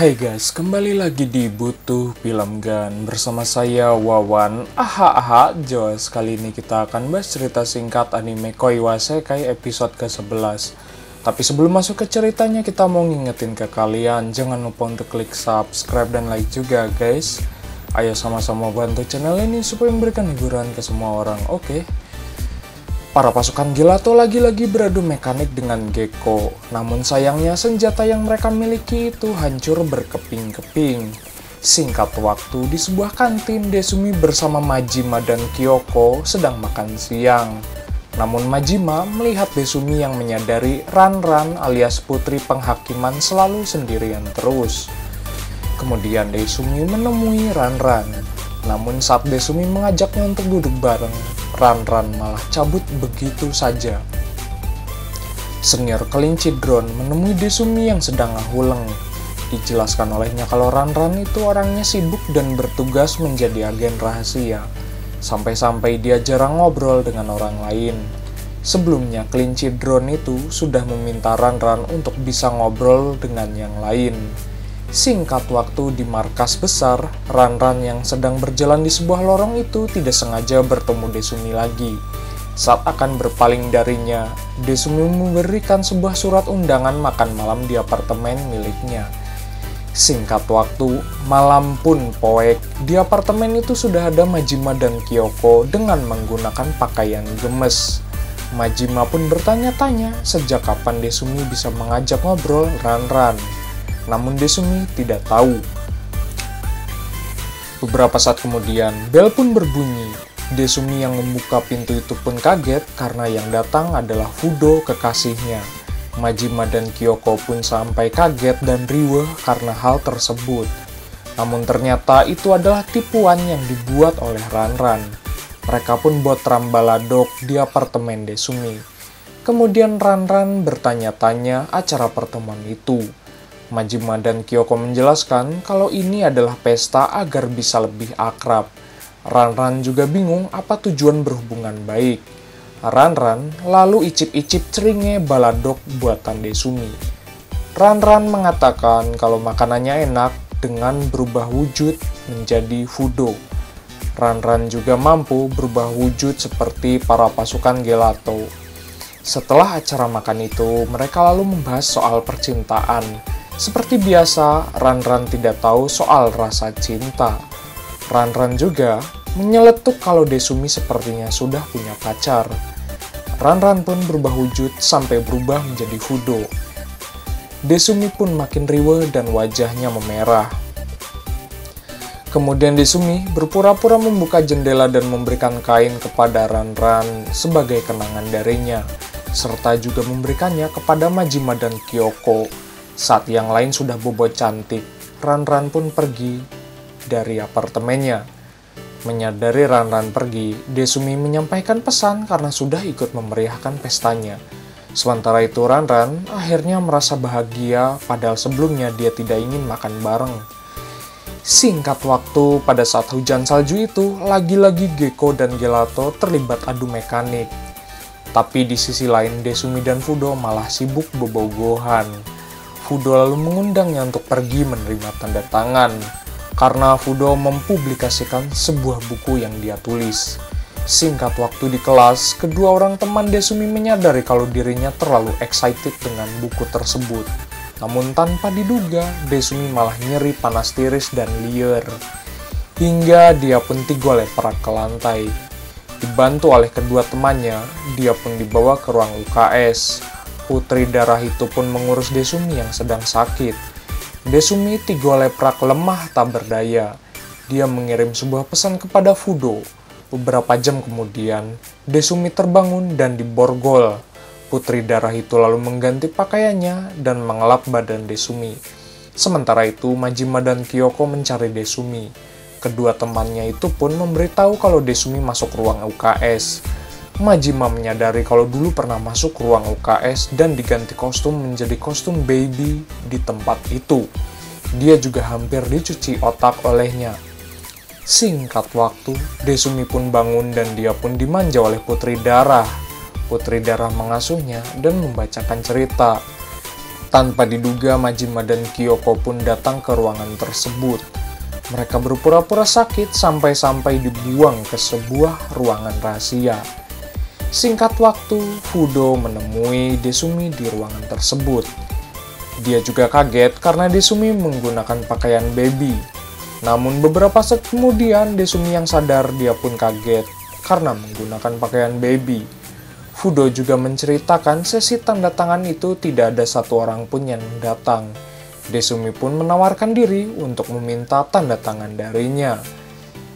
Hai guys, kembali lagi di Butuh Film Gun bersama saya Wawan. Jos. Kali ini kita akan bahas cerita singkat anime Koi wa Sekai episode ke-11. Tapi sebelum masuk ke ceritanya, kita mau ngingetin ke kalian, jangan lupa untuk klik subscribe dan like juga guys. Ayo sama-sama bantu channel ini supaya memberikan hiburan ke semua orang, oke? Para pasukan Gelato lagi-lagi beradu mekanik dengan Gekko, namun sayangnya senjata yang mereka miliki itu hancur berkeping-keping. Singkat waktu, di sebuah kantin, Desumi bersama Majima dan Kyoko sedang makan siang. Namun Majima melihat Desumi yang menyadari Ran-Ran alias putri penghakiman selalu sendirian terus. Kemudian Desumi menemui Ran-Ran. Namun saat Desumi mengajaknya untuk duduk bareng, Ran-Ran malah cabut begitu saja. Senior kelinci drone menemui Desumi yang sedang ngahuleng. Dijelaskan olehnya kalau Ran-Ran itu orangnya sibuk dan bertugas menjadi agen rahasia. Sampai-sampai dia jarang ngobrol dengan orang lain. Sebelumnya kelinci drone itu sudah meminta Ran-Ran untuk bisa ngobrol dengan yang lain. Singkat waktu di markas besar, Ran-Ran yang sedang berjalan di sebuah lorong itu tidak sengaja bertemu Desumi lagi. Saat akan berpaling darinya, Desumi memberikan sebuah surat undangan makan malam di apartemen miliknya. Singkat waktu, malam pun poek, di apartemen itu sudah ada Majima dan Kyoko dengan menggunakan pakaian gemes. Majima pun bertanya-tanya sejak kapan Desumi bisa mengajak ngobrol Ran-Ran. Namun Desumi tidak tahu. Beberapa saat kemudian, bel pun berbunyi. Desumi yang membuka pintu itu pun kaget karena yang datang adalah Fudo, kekasihnya. Majima dan Kyoko pun sampai kaget dan riweuh karena hal tersebut. Namun ternyata itu adalah tipuan yang dibuat oleh Ran-Ran. Mereka pun buat rambaladok di apartemen Desumi. Kemudian Ran-Ran bertanya-tanya acara pertemuan itu. Majima dan Kyoko menjelaskan kalau ini adalah pesta agar bisa lebih akrab. Ran-Ran juga bingung apa tujuan berhubungan baik. Ran-Ran lalu icip-icip ceringe baladok buatan Desumi. Ran-Ran mengatakan kalau makanannya enak dengan berubah wujud menjadi Fudo. Ran-Ran juga mampu berubah wujud seperti para pasukan Gelato. Setelah acara makan itu, mereka lalu membahas soal percintaan. Seperti biasa, Ran-Ran tidak tahu soal rasa cinta. Ran-Ran juga menyeletuk kalau Desumi sepertinya sudah punya pacar. Ran-Ran pun berubah wujud sampai berubah menjadi Fudo. Desumi pun makin riweuh dan wajahnya memerah. Kemudian Desumi berpura-pura membuka jendela dan memberikan kain kepada Ran-Ran sebagai kenangan darinya, serta juga memberikannya kepada Majima dan Kyoko. Saat yang lain sudah bobo cantik, Ran-Ran pun pergi dari apartemennya. Menyadari Ran-Ran pergi, Desumi menyampaikan pesan karena sudah ikut memeriahkan pestanya. Sementara itu Ran-Ran akhirnya merasa bahagia padahal sebelumnya dia tidak ingin makan bareng. Singkat waktu, pada saat hujan salju itu, lagi-lagi Gekko dan Gelato terlibat adu mekanik. Tapi di sisi lain, Desumi dan Fudo malah sibuk bobogohan. Fudo lalu mengundangnya untuk pergi menerima tanda tangan, karena Fudo mempublikasikan sebuah buku yang dia tulis. Singkat waktu di kelas, kedua orang teman Desumi menyadari kalau dirinya terlalu excited dengan buku tersebut. Namun tanpa diduga, Desumi malah nyeri panas tiris dan liar. Hingga dia pun tigolep-perak ke lantai. Dibantu oleh kedua temannya, dia pun dibawa ke ruang UKS. Putri darah itu pun mengurus Desumi yang sedang sakit. Desumi tigolep-perak lemah tak berdaya. Dia mengirim sebuah pesan kepada Fudo. Beberapa jam kemudian, Desumi terbangun dan diborgol. Putri darah itu lalu mengganti pakaiannya dan mengelap badan Desumi. Sementara itu, Majima dan Kyoko mencari Desumi. Kedua temannya itu pun memberitahu kalau Desumi masuk ruang UKS. Majima menyadari kalau dulu pernah masuk ruang UKS dan diganti kostum menjadi kostum baby di tempat itu. Dia juga hampir dicuci otak olehnya. Singkat waktu, Desumi pun bangun dan dia pun dimanja oleh Putri Darah. Putri Darah mengasuhnya dan membacakan cerita. Tanpa diduga, Majima dan Kyoko pun datang ke ruangan tersebut. Mereka berpura-pura sakit sampai-sampai dibuang ke sebuah ruangan rahasia. Singkat waktu, Fudo menemui Desumi di ruangan tersebut. Dia juga kaget karena Desumi menggunakan pakaian baby. Namun beberapa saat kemudian, Desumi yang sadar dia pun kaget karena menggunakan pakaian baby. Fudo juga menceritakan sesi tanda tangan itu tidak ada satu orang pun yang datang. Desumi pun menawarkan diri untuk meminta tanda tangan darinya.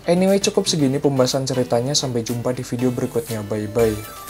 Anyway, cukup segini pembahasan ceritanya. Sampai jumpa di video berikutnya. Bye-bye.